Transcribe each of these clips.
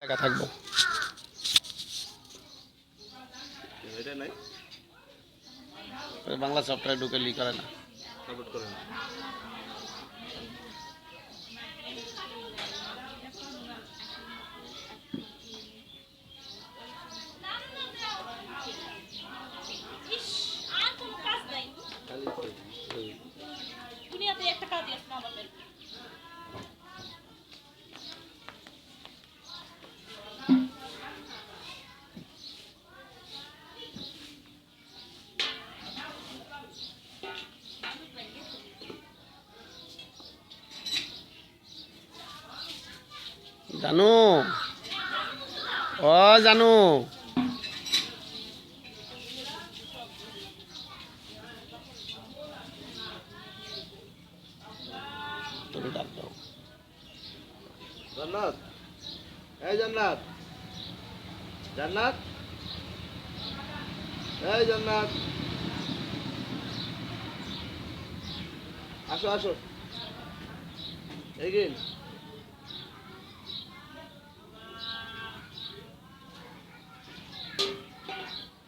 একা থাকবো। এটা নাই বাংলা সফটওয়্যার ঢুকে লি করে না। সাপোর্ট করে না। দুনিয়াতে একটা কাজই আছে মা বাপের। জানু, ও জানু, তুমি ডাক দাও। জান্নাত, এই জান্নাত, জান্নাত, এই জান্নাত, আসো আসো, এগিন,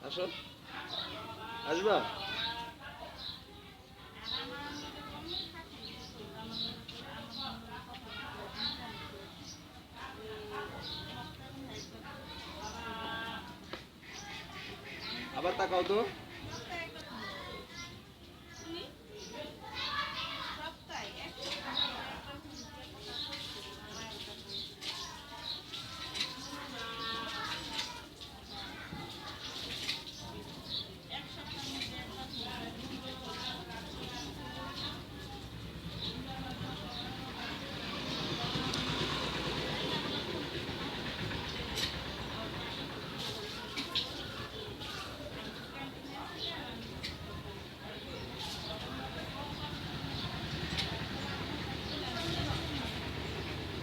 আসো, আসবা। আবার তাকাও তো।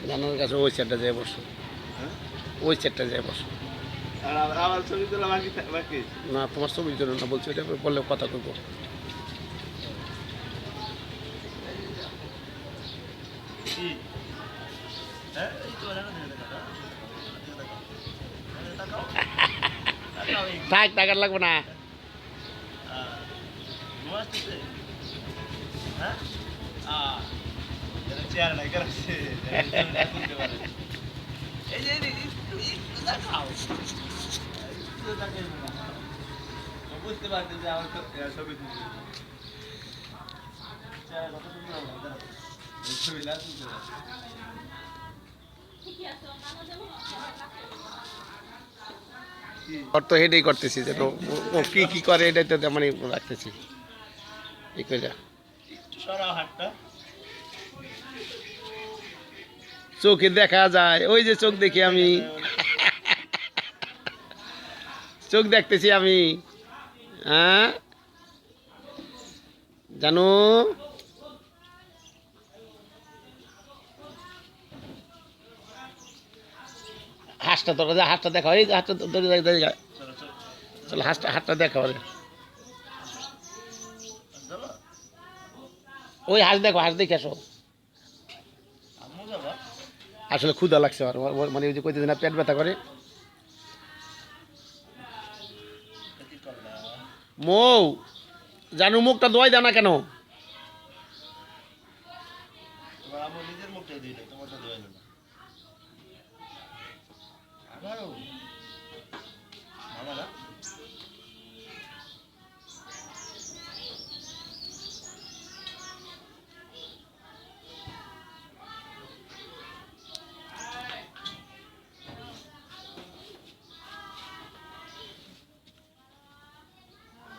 জানুর কাছে ওই সেটটা যেয়ে বসো, হ্যাঁ? ওই সেটটা যেয়ে বসো। আর আমার ছবি তোলা বাকি বাকি। না তোমার ছবির জন্য না, বলছি ওইটা বললে কথা করবো। কি? হ্যাঁ? থাক, টাকার লাগবে না। চেয়ার নাই করেছে এই যে বুঝতে পারছি যে আমার ছবি তুলছে ছবি না তুলতে ঠিকই আছে ও নানা যাবো ওর তো হেডেই করতেছি যে ও কি কি করে এটাই তো তেমনই রাখতেছি এই করে। একটু সরাও হাতটা চোখে দেখা যায়, ওই যে চোখ দেখি আমি, চোখ দেখতেছি আমি। হ্যাঁ জানো, হাঁসটা তোর কাছে, হাঁসটা দেখা, এই হাঁসটা চলো চলো চলো হাঁসটা, হাতটা দেখা ওরে। চলো ওই হাঁস দেখো, হাঁস দেখে আসো। আম্মু যাবা আসলে ক্ষুধা লাগছে আর মানে ওই যে কইতেছে না পেট ব্যথা করে। কি করলা মৌ, জানু মুখটা ধোয়াই দাও না কেন? তোমার আম্মু নিজের মুখটাই দিলে তোমারটা ধোয়া না আবারও মামা না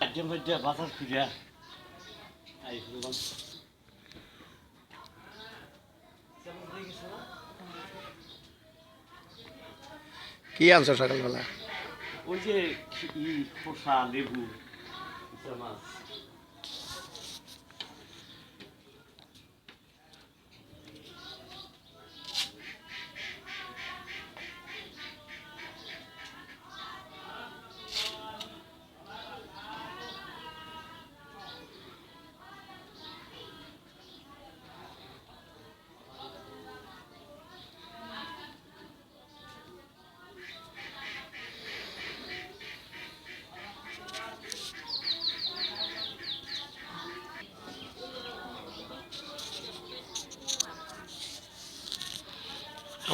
একজন মধ্যে বাজার ফিরে আই ফেললাম কি আনছো সকালবেলা? ওই যে খোসা লেবু মাছ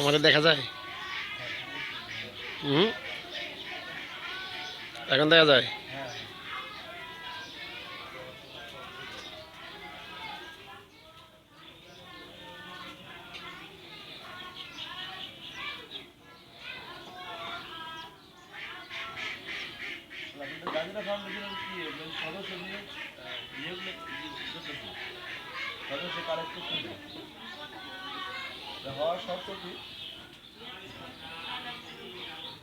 আমাদের দেখা যায়? হুম, এখন দেখা যায়? হ্যাঁ আপনাদের গাজীরা ফাউন্ডেশনের কি সদস্য নিয়ে ইয়েগুলো করতেছে সদস্য কালেক্ট করতেছে হওয়ার শর্ত কি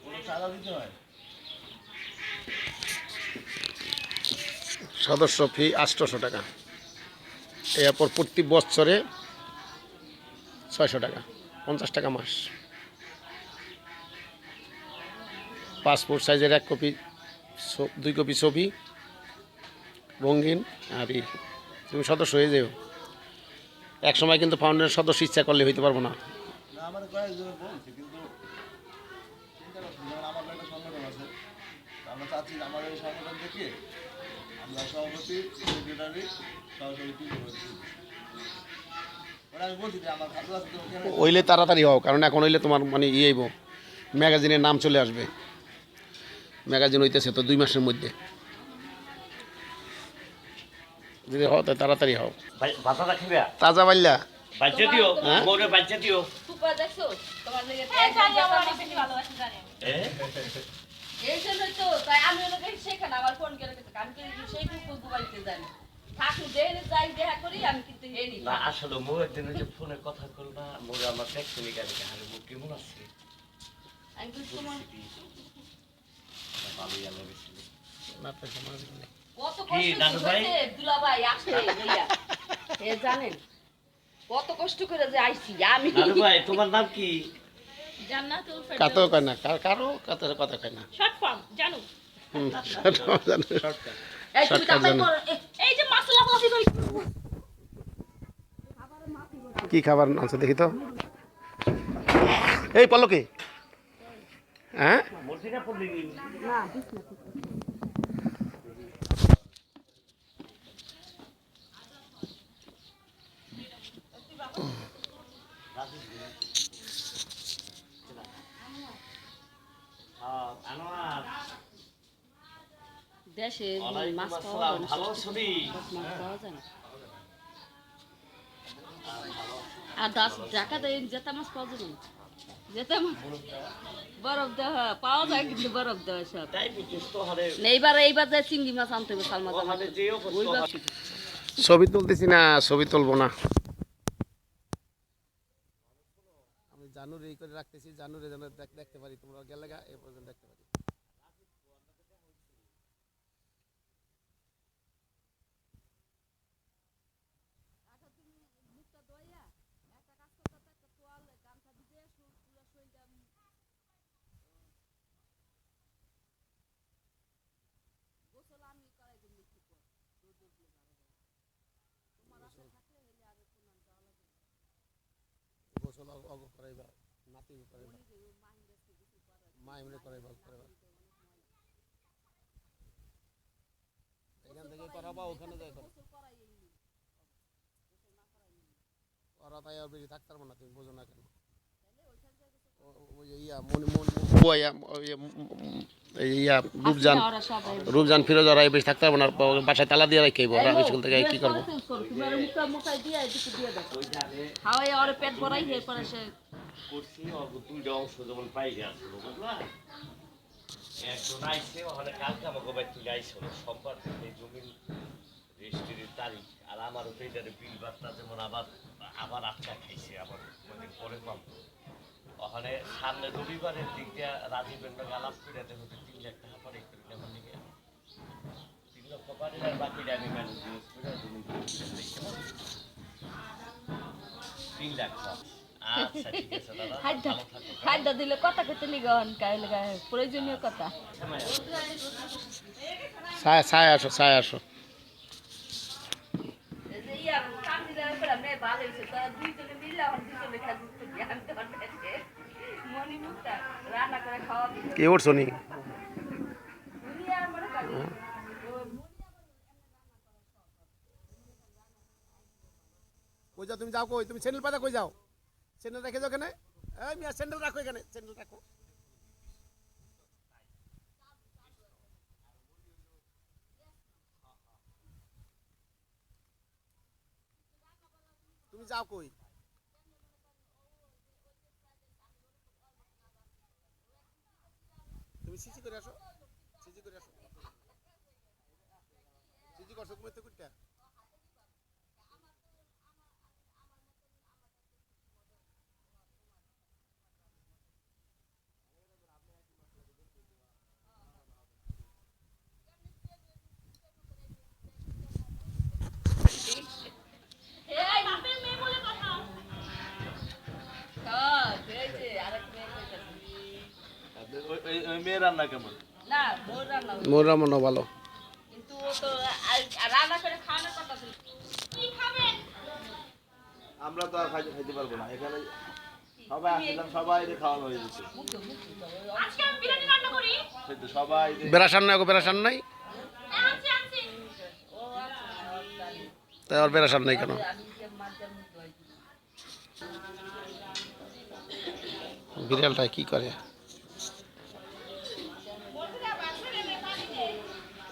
কোনো চাঁদা দিতে হয় সদস্য ফি 800 টাকা। এরপর প্রতি বছরে 600 টাকা, 50 টাকা মাস। পাসপোর্ট সাইজের 1 কপি, 2 কপি ছবি রঙিন। আর তুমি সদস্য হয়ে যাও। এক সময় কিন্তু ফাউন্ডেশনের সদস্য ইচ্ছা করলে হইতে পারবো না। না আমার কয়েকজনে বলছে কিন্তু চিন্তা করছি যেমন আমার একটা সংগঠন আছে আমরা চাচ্ছি যে আমাদের এই সংগঠন থেকে আমরা সভাপতি সেক্রেটারি সহসভাপতি ওরা আমি বলছি যে আমার খাদ্য আছে তো ওখানে হইলে তাড়াতাড়ি হও, কারণ এখন হইলে তোমার মানে ইয়েইব, ম্যাগাজিনের নাম চলে আসবে। ম্যাগাজিন হইতেছে তো 2 মাসের মধ্যে। যদি হও তাই তাড়াতাড়ি হও। ভাষাটা খেবে তাজা বাল্লা বাচ্চা দিও হ্যাঁ? মোরে বাচ্চা দিও ফুপা দেখছো তোমার লেগে এই জানি আমার অনেক বেশি ভালোবাসি জানি আমি। এ এই জন্যই তো তাই আমি ওনাকে সেখানে আমার ফোন করে গেছে আমি কিন্তু সেই ফুপু বাড়িতে জানি ঠাকুর দেহে যাই দেখা করি আমি কিন্তু হেনি না আসলে মোর একদিন যে ফোনে কথা কইবা মোরে আমার ট্যাক্সি নিয়ে গেছে আরে মোর কেমন আছে আমি কিন্তু তোমার ভালোই আলো গেছিল কত কি, কষ্ট দাদু ভাই? করে দুলাভাই আসে লইয়া এ জানেন কত কষ্ট করে যে আইছি আমি দাদু ভাই তোমার নাম কি জান্নাতুল কাতো ফেরদৌস। কয় না, কারো কাতো কথা কয় না। শর্ট ফর্ম জানো? হুম, এই তুমি শর্টকাট তাড়াতাড়ি জানো। করো, এই যে মশলা কষি করি। কি খাবার আনছো দেখি তো। এই পলকে, হ্যাঁ মর্জিনা পড়লি আনোয়ার দেশে ওয়ালাইকুম মাছ পাওয়া আসসালাম যায় না, ভালো ছবি মাছ পাওয়া যায় না আর ঢাকাতে জেতা মাছ পাওয়া যাবে না জেতা মাছ বরফ দেওয়া পাওয়া যায় কিন্তু বরফ দেওয়া সব তাই বুঝছিস তো হারে এইবার যে চিংড়ি মাছ আনতে হবে সালমা জামা ওখানে যেও ওই কষ্ট বাপ- ছবি তুলতেছি না, ছবি তুলবো না। আমি জানুরে এই করে রাখতেছি, জানুরে যেন দেখতে পারি, তোমরা গেলে গা এ পর্যন্ত দেখতে পারি। গোসল অগ করাইবা, নাতি করাইবা, মা এমনি করাইবা করাইবা। এখান থেকে করাবা, ওখানে যাই করো। ওরা তাই আর বেশি থাকতে পারবো না, তুমি বোঝো না কেন। ওই যে ইয়া মনি মনি বুয়া ইয়া রূপজান, ওরা সবাই রূপজান ফিরোজ ওরা বেশি থাকতে পারবো না, বাসায় তালা দিয়ে রাখি ওরা স্কুল থেকে কি করবো। তুমি আর মুখা দিয়ে এদিকে দিয়ে দাও হাওয়াই ওরে পেট ভরাই এরপরে সে করছি অল্প দুইটা অংশ যেমন পাই গেছিল বুঝলা একজন আইসে ওখানে কালকে আমাকে বাড়ি তুলে আইসল সোমবার থেকে জমির রেজিস্ট্রির তারিখ আর আমার উপরে এটার বিল বার্তা যেমন আবার আবার আটকা খাইছে আবার কদিন পরে পাম ওখানে সামনে রবিবারের দিক দিয়ে রাজীবের লোক আলাপ করে দেখো 3 লাখ টাকা পরে করে দেওয়ার লিগে 3 লক্ষ পারে আর বাকিটা আমি ম্যানেজ করে জমি 3 লাখ আচ্ছা ঠিক আছে দাদা খাদ্য ভালো থাকো খাদ্য দিলে কথা কইতে লিগন কাইলে গায়ে প্রয়োজনীয় কথা ছায় ছায় আসো, ছায় আসো। এই যে ইয়া কান্দিলে করে আমি ভালো হইছে তো দুইজনে মিলে আর দুইজনে খাদ্য জ্ঞান দেওয়ার মনি মুক্তা রান্না করে খাওয়া দিতে কে উঠছো নি? দুনিয়া আমার কাছে কই যাও তুমি, যাও কই তুমি, চ্যানেল পাতা কই যাও, চ্যানেল রেখে যাও কেন? এই মিয়া স্যান্ডেল রাখো এখানে, স্যান্ডেল রাখো। তুমি যাও কই? তুমি সিসি করে আসো, সিসি করে আসো। সিসি করছো কুমেতে কুটটা? এই বাপের মেয়ে বলে কথা। এই যে আরেক মেয়ে কইতাছে। ওই মেয়ে রান্না কেমন? না মোর রান্না হইছে। মোর রামন ভালো। কিন্তু ও তো রান্না করে খাওয়ানোর কথা ছিল। কি খাবেন? আমরা তো আর খাইতে পারবো না, এখানে সবাই আসছিলাম, সবাই খাওয়ানো হয়ে গেছে। মুখে আজকে আমি বিরিয়ানি রান্না করি। সেই তো সবাই বেড়াসান নাই, বেড়াসান নাই, আনছি আনছি। ও আচ্ছা তাই আর বেড়াসান নাই কেন? আমি যে মাঝে মুখ ধুই। বিড়ালটা কি করে?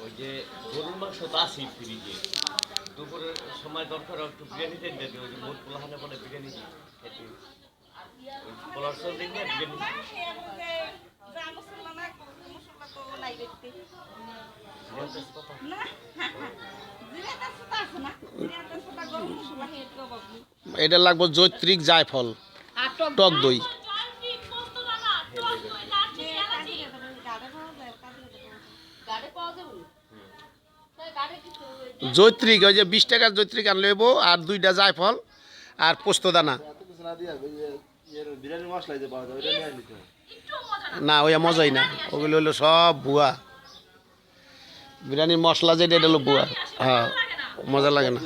ওই যে গরুর মাংস তো আছেই ফ্রিজে, দুপুরের সময় দরকার একটু বিরিয়ানি দেন দেবে, ওই যে মোট পোলাহানে বলে বিরিয়ানি খেতে, ওই পোলার চল দিন না বিরিয়ানি। জিজ্ঞাসা কথা এটা লাগবো জৈত্রিক জায়ফল, টক দই। জলটি পোস্ত দানা, টক দই, লাচ্ছি, এলাচি। গাড়ি পাওয়া যাবে না? তাই গাড়ি কিছু জৈত্রিক, ওই যে 20 টাকার জৈত্রিক আনলে হইবো, আর 2টা জায়ফল আর পোস্ত দানা। এত কিছু না দিয়ে বিরিয়ানি মশলা দিতে পাওয়া যায়, ওইটা নিয়ে নিতে হবে। একটু মজা না। না ওই মজাই না, ওগুলো হলো সব ভুয়া। বিরিয়ানির মশলা যেটা এটা হলো ভুয়া। হ্যাঁ, মজা লাগে না।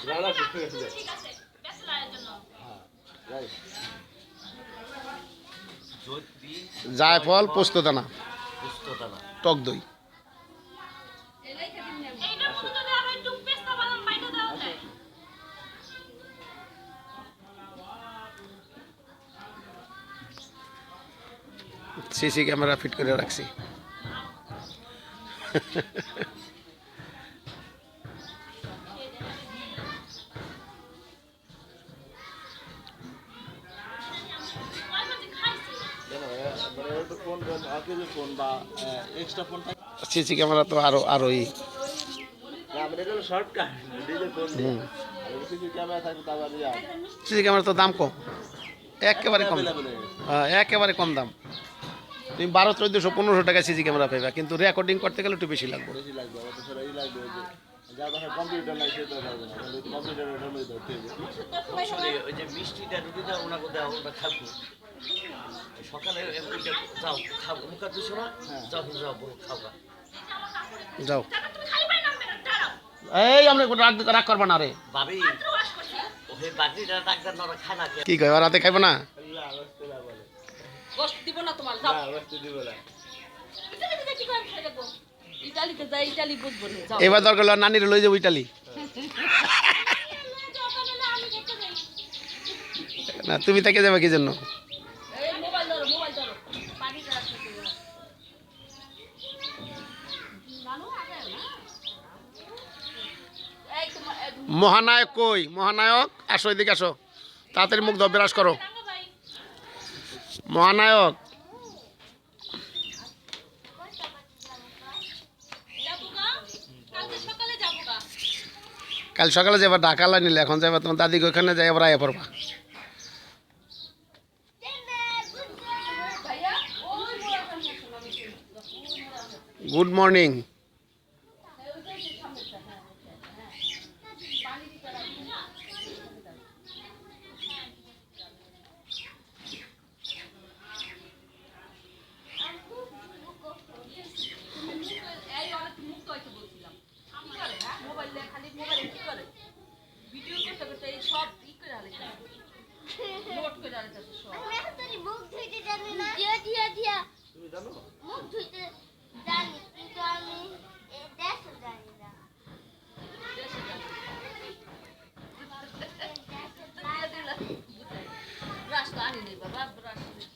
রান্না ঠিক আছে। ঠিক আছে, ব্যাচেলারের জন্য। রাইট। জৈত্রী জায়ফল, পোস্ত দানা, পুস্ত দানা। টক দই। এইটার মধ্যে যদি আরো একটু পেস্তা বাদাম বাইটা দেওয়া যায়। সিসি ক্যামেরা ফিট করে রাখছি। কয় বাজে খাইছি? কেন মানে একটা ফোন আর কিছু ফোন বা এক্সট্রা ফোন থাকে সিসি ক্যামেরা তো আরোই। না, মানে এটা হলো শর্টকাট, নিজের ফোন দিয়ে আর কিছু ক্যামেরা থাকবে তা আবার ইয়া সিসি ক্যামেরা তো দাম কম, একেবারে কম। available হয়ে গেছে। হ্যাঁ, একেবারে কম দাম। তুমি 1200, 1400, 1500 টাকা সিসি ক্যামেরা পাইবা, কিন্তু রেকর্ডিং করতে গেলে একটু বেশি লাগবে। বেশি লাগবে, অত সেটা ই লাগবে ওই যে যা দেখা কম্পিউটার নাই সেটা পারবে না, তাহলে কম্পিউটার ওটার মধ্যে ধরতে হবে। আসলে ওই যে মিষ্টিটা রুটিটা ওনাকে দেওয়া ওটা খাবো সকালে ওইটা যাও খাবো মুখা দুশো না যাও যাও বলো খাওয়া যাও, টাকা তুমি খালি পাই নামবে না, দাঁড়াও। এই আমরা রাগ করবা না রে। ভাবি মাত্র ওয়াশ করছি। ওই বাকরিটা ডাক্তার নরা খায় না কি কয়, ওর হাতে খাইবো না? না, বসতে না বলে। কষ্ট দিব না তোমার যাও। না, বসতে দিব না। ইতালিতে কি করে খেয়ে দেবো? ইতালিতে যাই, ইতালি বুঝবো না যাও। এবার দরকার হলো নানির লই যাবো ইটালি। ওখানে না আমি খেতে যাই। না তুমি থেকে যাবে কি জন্য? এই মোবাইল ধরো, মোবাইল ধরো। পানিটা রাখতে হবে। নানু আগে না। এই তোমার মহানায়ক কই? মহানায়ক আসো, এদিকে আসো, তাড়াতাড়ি মুখ ধো, ব্রাশ করো। টাকা ভাই। মহানায়ক যাবো গা? কালকে সকালে যাবো গা। কাল সকালে যাবা ঢাকা লাই নিলে, এখন যাবা তোমার দাদিকে ওখানে যাই আবার আয়া পড়বা। ভাইয়া ওই মোবাইলটা নিয়ে আসো, আমি শুনি। Good morning. এই অনেক মুক্ত হইতে বলছিলাম। কি করে হ্যাঁ? মোবাইলে খালি মোবাইলে কি করে? ভিডিও করতে করতে এই সব ই করে হালাইছে। নোট করে হালাইছে সব। আমি এখন তোর মুখ ধুইতে জানি না। দিয়া। তুমি জানো? মুখ ধুইতে জানি, কিন্তু আমি দেশও জানি না। দেশে যাবে। দেশে দিয়ে দিলা। রাস্তা আনি নেই বাবা। রাত বেলা আসলে